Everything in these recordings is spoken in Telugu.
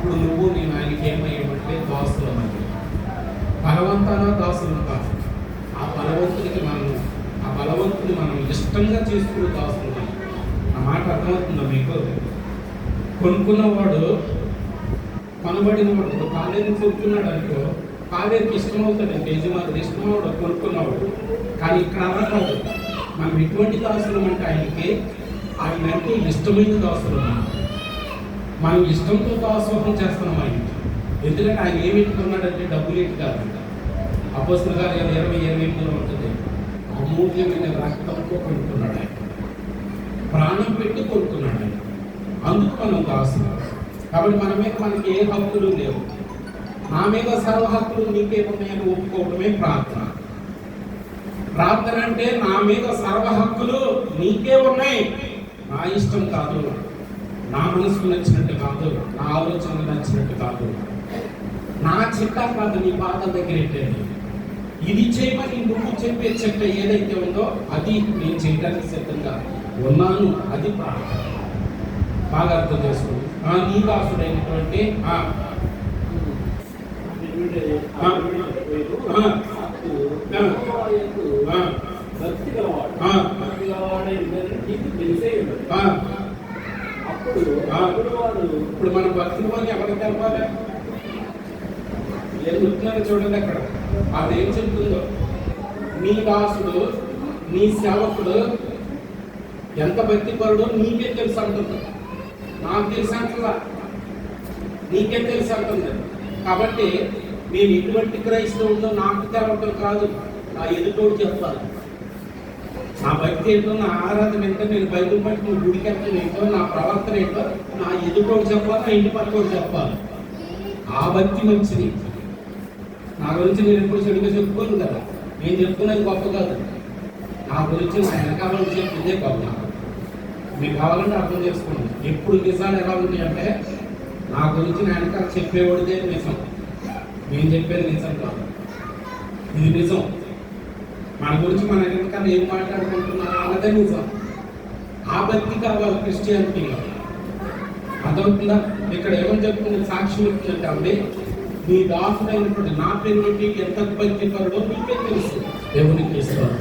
అప్పుడు నువ్వు నేను ఆయనకి ఏమయ్యామంటే దాసులు అన్నది. బలవంతాన దాసులు కాదు. ఆ బలవంతుని మనం ఇష్టంగా చేసుకునే దాసులు. ఆ మాట అర్థమవుతుందా మీకు? కొనుక్కున్నవాడు కొనబడినవాడు. ఇప్పుడు కాలేజీ కొనుక్కున్నాడు అనుకో, కాలేజీకి ఇష్టమవుతాడంటే యజమానుడు ఇష్టమవుడు కొనుక్కున్నవాడు. కానీ ఇక్కడ అలా కాదు. మనం ఎటువంటి దాసులు అంటే ఆయన అంటే ఇష్టమైన దాసులు. మనం ఇష్టంతో దాసోహం చేస్తున్నాం ఆయనకి. ఎందుకంటే ఆయన ఏమి ఎట్టుకున్నాడంటే డబ్బులు ఎట్టు కాదంట. అపోస్తలుల కార్యాలు 20:28 ఉంటుంది. అమూల్యమైన రక్తంతో కొనుక్కున్నాడు ఆయన, ప్రాణం పెట్టి కొనుక్కున్నాడు ఆయన. అందుకు మనం దాసులు. కాబట్టి మన మీద మనకి ఏ హక్కులు లేవు. నా మీద సర్వ హక్కులు నీకే ఉన్నాయని ఒప్పుకోవడమే ప్రార్థన. ప్రార్థన అంటే నా మీద సర్వ హక్కులు నీకే ఉన్నాయి, నా ఇష్టం కాదు, నా మనసుకు నచ్చినట్టు కాదు, నా ఆలోచన నచ్చినట్టు కాదు, నా చిట్టా కాదు నీ పాదం దగ్గర పెట్టేది. ఇది చేయమని నువ్వు చెప్పే చెట్ట ఏదైతే ఉందో అది నేను చేయడానికి సిద్ధంగా ఉన్నాను. అది ప్రార్థన. బాగా అర్థం చేసుకోండి. నీ దాసుడైనటువంటి ఇప్పుడు మన భక్తులు అని ఎవరికి తెలపాలి? ఏం చెప్తున్నారో చూడండి అక్కడ. అదేం చెప్తుందో, నీ దాసుడు నీ సేవకుడు ఎంత భక్తిపరుడో నీకే తెలుసు అంటుంది. నాకు తెలుసు అంటుందా? నీకే తెలుసు అంటుంది. కాబట్టి నేను ఎటువంటి క్రైస్తవుడితో నాకు తెలవటం కాదు, నా ఎదుటోడు చెప్పాలి. నా భక్తి ఏంటో, నా ఆరాధన ఏంటో, నేను బైబిల్ బట్టి నువ్వు గుడికి వెళ్తాను ఏంటో, నా ప్రవర్తన ఏంటో నా ఎదుటోడు చెప్పాలి, నా ఇంటి పక్కోడు చెప్పాలి. ఆ భక్తి మంచిది. నా గురించి నేను ఎప్పుడు చెడుగా చెప్పుకోను కదా. నేను చెప్పుకున్నది గొప్ప కాదు. నా గురించి నా వెనకాల చెప్పిందే గొప్ప. మీకు కావాలంటే అర్థం చేసుకోండి. ఎప్పుడు నిజాలు ఎలా ఉంటాయంటే, నా గురించి నా వెనకాల చెప్పేవాడిదే నిజం, నేను చెప్పేది నిజం కాదు. ఇది నిజం. మన గురించి మన వెనకాల ఏం మాట్లాడుకుంటున్నారో అన్నదే నిజం. ఆ భక్తి కావాలి క్రిస్టియానిటీలో. అర్థమవుతుందా? ఇక్కడ ఏమని చెప్తుంది? సాక్ష్యం ఇస్తుందంటే అండి, నీ దాసుడైనటువంటి నా పేరు ఎంత భక్తి పరుడో నీకే తెలుసు. దేవునికి ఇస్తాను.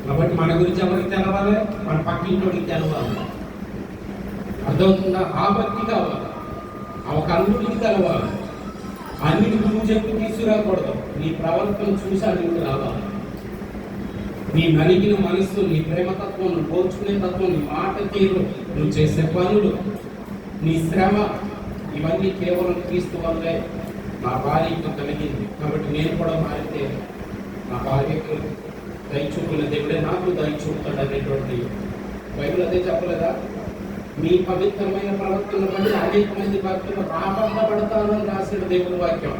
కాబట్టి మన గురించి ఎవరికి తెలవాలి? మన పక్కింటోడికి తెలవాలి. అర్థమవుతుందా? ఆ భక్తి కావాలి. ఒక అన్నిటికి తెలవాలి. అన్నిటికి నువ్వు చెప్పి తీసుకురాకూడదు. నీ ప్రవర్తన చూసి అన్నిటికి రావాలి. నీ నలిగిన మనస్సు, నీ ప్రేమతత్వం, నువ్వు పోల్చుకునే తత్వం, నీ మాట తీరు, నువ్వు చేసే పనులు, నీ శ్రమ, ఇవన్నీ కేవలం క్రీస్తు వల్లే నా భార్యకు కలిగింది. కాబట్టి నేను కూడా మారితే నా భార్యకు దయచూపిన దేవుడే నాకు దయచూపుతాడు అనేటువంటి బైబిల్ అదే చెప్పలేదా? మీ పవిత్రమైన ప్రవర్తన బట్టి అనేక మంది భక్తులు రాబట్టబడతారని రాసిన దేవుని వాక్యం.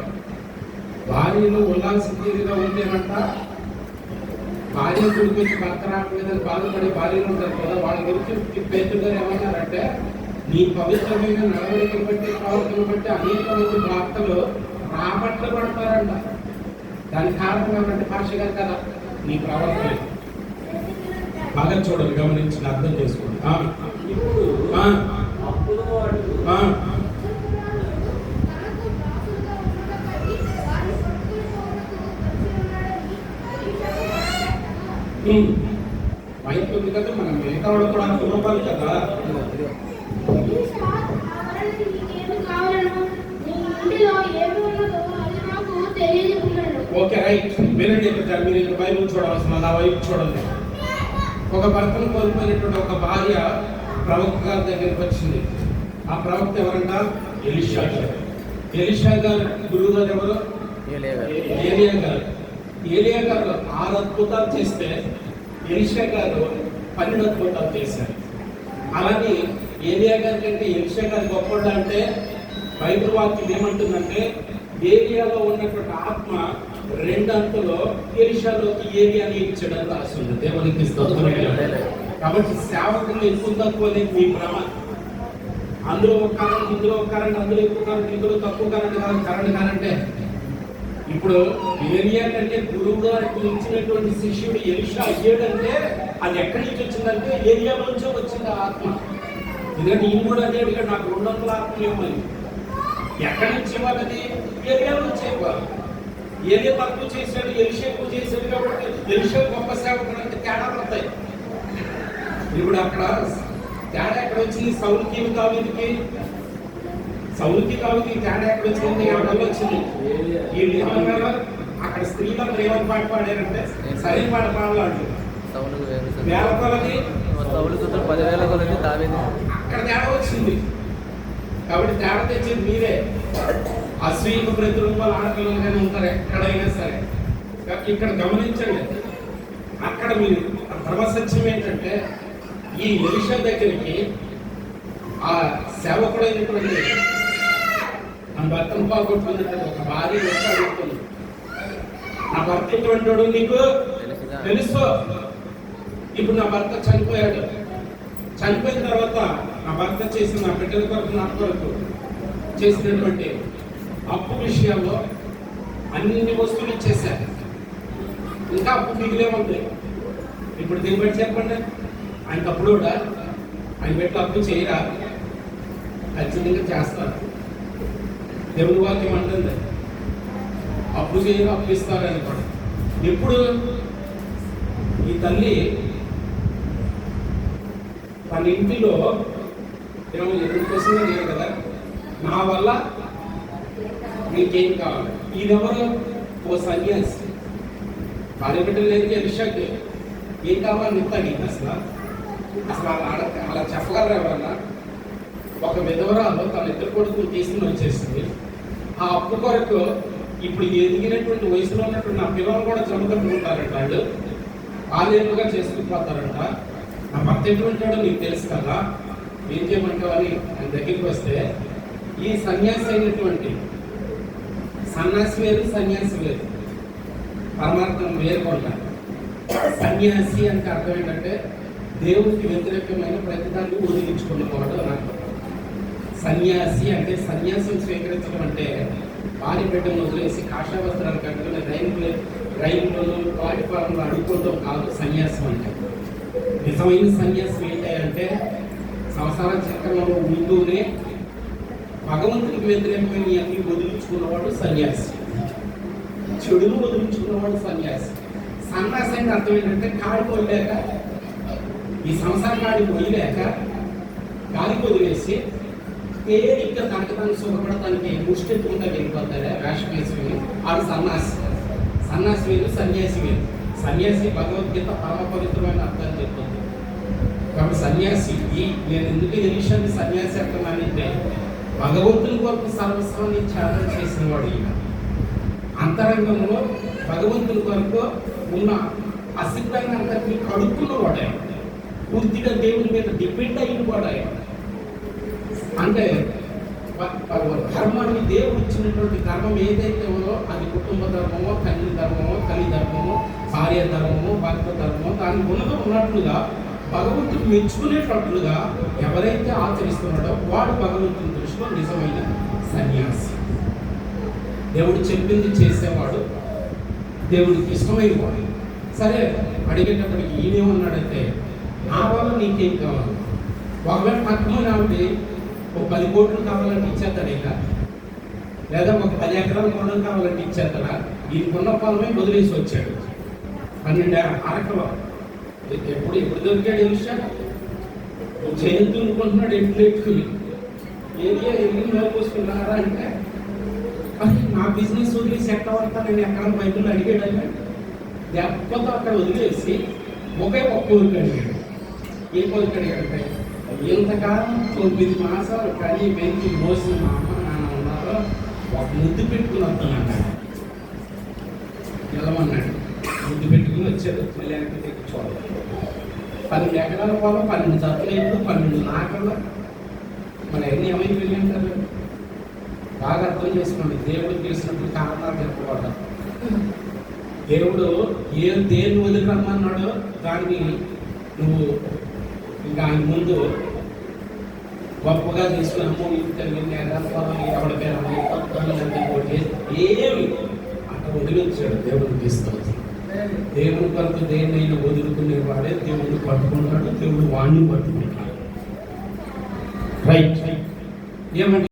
భార్యలు ఉల్లాసంగా ఉంటేనంట, భార్య గురించి భర్త రావట్లేదని బాధపడే భార్యలు ఉంటారు కదా, వాళ్ళ గురించి పేతురు గారు ఏమన్నారంటే, నీ పవిత్రమైన నడవడికను బట్టి ప్రవర్తన బట్టి అనేక మంది భర్తలు రాబట్టబడతారంట. దానికి కారణం ఏమంటే భాష గారు కదా, నీ ప్రవర్తన. బాగా చూడండి, గమనించి అర్థం చేసుకోండి. మైక్ ఉంది కదా, మనం మిగతా వాళ్ళు కూడా అనుకోవాలి కదా. Okay, right. వినండి. మీరు బైబిల్ చూడవలసిన నా వైపు చూడండి. ఒక భర్తను కోల్పోయినటువంటి ఒక భార్య ప్రవక్త గారి దగ్గరికి వచ్చింది. ఆ ప్రవక్త ఎవరంట? ఎలీషా గారు. ఎలీషా గారు గురువు గారు ఎవరు? ఏలియా గారు. ఏలియా గారు 6 అద్భుతాలు చేస్తే ఎలీషా గారు 12 అద్భుతాలు చేశారు. అలాగే ఏలియా గారి కంటే ఎలీషా గారు గొప్పవాడు అంటే బైబిల్ వాక్యం ఏమంటుందంటే, ఏలియాలో ఉన్నటువంటి ఆత్మ 2 అంతలో ఎలీషాలోకి ఏలియాని ఇచ్చాడని రాస్తుంది. దేవునికి స్తోత్రం. కాబట్టి సేవకులు ఎక్కువ తక్కువ అనేది మీ భ్రమ. అందులో ఒక కరెంట్, ఇందులో ఒక కరెంట్, అందులో ఎక్కువ కరెంట్, ఇందులో తక్కువ కరెంట్ కాదు. కరెంట్ కానంటే ఇప్పుడు ఏలియా కంటే గురువు గారికి ఇచ్చినటువంటి శిష్యుడు ఎలీషా అయ్యాడంటే అది ఎక్కడి నుంచి వచ్చిందంటే ఏలియా నుంచో వచ్చింది ఆ ఆత్మ. ఎందుకంటే ఈయన కూడా అదే అడిగాడు, నాకు 200 ఆత్మలు ఇవ్వమని. ఎక్కడి నుంచి ఇవ్వాలి? ఏరియా నుంచి ఇవ్వాలి. ఏరియా తక్కువ చేశాడు, ఎలిషా ఎక్కువ చేశాడు కాబట్టి ఎలిషా గొప్ప సేవకుడు అంటే తేడా పడతాయి. ఇప్పుడు అక్కడ తేడా ఎక్కడ వచ్చింది? సౌలుకి దావీదుకి తేడా ఎక్కడ వచ్చింది? ఎవరి వచ్చింది? వీళ్ళు ఏమన్నారు? అక్కడ స్త్రీలందరూ ఏమని పాట పాడారంటే సరైన పాట పాడలాడు. వేల కొలది అక్కడ తేడా వచ్చింది. కాబట్టి తేడా తెచ్చేది మీరే. అశ్వీకు ప్రతిరూపాలు ఆడపిల్లలుగానే ఉంటారు ఎక్కడైనా సరే. ఇక్కడ గమనించండి, అక్కడ మీరు ధర్మసత్యం ఏంటంటే ఈ ఎలిషా దగ్గరికి ఆ సేవకుడైనటువంటి నా భర్తను పోగొట్టుకున్నట్టు ఒక భార్య వచ్చి అడుగుతుంది, నా భర్త ఎటువంటి వాడు నీకు తెలుసు. ఇప్పుడు నా భర్త చనిపోయాడు. చనిపోయిన తర్వాత నా భర్త చేసిన నా బిడ్డల కొరకు నా కొరకు చేసినటువంటి అప్పు విషయాల్లో అన్ని వస్తువులు ఇచ్చేశారు. ఇంకా అప్పు మిగిలే ఉంది. ఇప్పుడు దీన్ని బట్టి చెప్పండి, ఆయనకు అప్పుడు కూడా ఆయన పెట్టి అప్పు చేయరా? ఖచ్చితంగా చేస్తారు. దేవుని వాక్యం అంటుంది అప్పు చేయరు, అప్పు ఇస్తారని కూడా. ఇప్పుడు ఈ తల్లి తన ఇంటిలో 20% లేదు కదా, నా వల్ల నీకేం కావాలి? ఈయనెవరు? ఓ సన్యాసి. భార్య బిడ్డలు లేదు, ఎలిషాకి ఏం కావాలని ఇస్తాను. అసలు అలా చెప్పగలరు ఎవరన్నా? ఒక విధవరాలు తన ఇద్దరు కొడుకుని తీసుకుని వచ్చేసింది. ఆ అప్పు కొరకు ఇప్పుడు ఎదిగినటువంటి వయసులో ఉన్నటువంటి నా పిల్లలు కూడా జమకట్టుకుంటారంట. వాళ్ళు ఆలేరుగా చేసుకుపోతారంట. నా భర్త ఎటువంటి వాడో నీకు తెలుసు కదా, ఏం చేయమంటావు అని ఆయన దగ్గరికి వస్తే, ఈ సన్యాసి అయినటువంటి సన్యాసి వేరు, సన్యాసి వేరు, పరమార్థం వేరుకుంటా. సన్యాసి అంటే అర్థం ఏంటంటే దేవుడికి వ్యతిరేకమైన ప్రతిదాన్ని వదిలించుకున్నవాడు నాకు. సన్యాసి అంటే సన్యాసం స్వీకరించడం అంటే భార్య బిడ్డను వదిలేసి కాషాయ వస్త్రాలు కట్టుకుని రైలులో ప్లాట్ఫారంలో అడుక్కోవడం కాదు సన్యాసం అంటే. నిజమైన సన్యాసం ఏంటంటే సంసార చక్రంలో ఉంటూనే భగవంతుడికి వ్యతిరేకమైన అన్ని వదిలించుకున్నవాడు సన్యాసి. చెడును వదిలించుకున్నవాడు సన్యాసి. సన్యాసి అంటే అర్థం ఏంటంటే కాడి పోయలేక, ఈ సంసార కాడి పోయలేక గాలికి వదిలేసి తేలిగ్గా తనకు సుఖపడటానికి ముష్టెత్తుకుంటా వెళ్ళిపోతారే వేషం వేసుకుని, ఆడు సన్యాసి. సన్యాసి వేరు, సన్యాసి వేరు. సన్యాసి భగవద్గీత పరమ పవిత్రమైన అర్థాలు చెప్తుంది. కాబట్టి సన్యాసి నేను ఎందుకు ఎలిషాని సన్యాసి అంటున్నానంటే భగవంతుని కొరకు సర్వస్వాన్ని త్యాగం చేసిన వాడు. ఈయన అంతరంగంలో భగవంతుని కొరకు ఉన్న అసిద్ధంగా అంతటిని కడుక్కున్నవాడు. ఆయన పూర్తిగా దేవుని మీద డిపెండ్ అయిన వాడు. ఆయన అంటే ధర్మాన్ని దేవుడు ఇచ్చినటువంటి ధర్మం ఏదైతే ఉందో అది కుటుంబ ధర్మమో, తల్లి ధర్మమో, తల్లి ధర్మమో, భార్య ధర్మమో, భర్త ధర్మమో, దాని ఉన్నట్టుగా భగవంతుడు మెచ్చుకునేటట్లుగా ఎవరైతే ఆచరిస్తున్నాడో వాడు భగవంతుని దృష్టిలో నిజమైన సన్యాసి. దేవుడు చెప్పింది చేసేవాడు, దేవుడికి ఇష్టమైన వాడు. సరే, అడిగేటప్పటికి ఈయనేమన్నాడంటే నా వల్ల నీకేం కావాలి? ఒకవేళ తక్కువ ఆవిడ ఒక 10 కోట్లు కావాలంటే ఇచ్చేస్తాడు. ఇక లేదా ఒక 10 ఎకరాల పొలం కావాలంటే ఇచ్చేస్తాడా? ఈయనకున్న పొలమే వదిలేసి వచ్చాడు. 12 అరకలు ఎప్పుడు దొరికాడు? ఎలిషా చేతునుకుంటున్నాడు, ఎట్లు ఎట్టుకుని ఏరియా ఎన్ని మేలుకొసుకున్నారా అంటే నా బిజినెస్ వదిలేసి ఎక్కడ పడతా నేను ఎక్కడ బయటలో అడిగాడు. దెబ్బతో అక్కడ వదిలేసి ఒకే కోరిక అడిగాడు. ఏ కోరిక అడిగాడంటే ఇంతకాలం 9 మాసాలు కనీ పెంచి మోసిన మా అమ్మ నాన్న ఉన్నారో ఒక ముద్దు పెట్టుకుని వస్తానన్నాడు. వెళ్ళమన్నాడు. ముద్దు పెట్టుకుని వచ్చాడు. మళ్ళీ వెనక్కి తెచ్చుకోవాలి. 12 ఎకరాల పొలం, 12 జతలు, 12 నాకలు. మరి అన్నీ ఏమైపోయి అంటారు? బాగా అర్థం చేసుకోండి. దేవుడు తెలిసినప్పుడు కారణాలు చెప్పకూడదు. దేవుడు దేన్ని వదిలి రమ్మన్నాడో దాన్ని నువ్వు ఇంకా ఆయన ముందు గొప్పగా తీసుకున్నాము. ఏమి అక్కడ వదిలించాడు. దేవుడికి ఇస్తాడు. దేవుని కొరకు దేన్నైనా వదులుకునేవాడే దేవుడిని పట్టుకుంటాడు, దేవుడు వాడిని పట్టుకుంటాడు. రైట్ ఏమండి?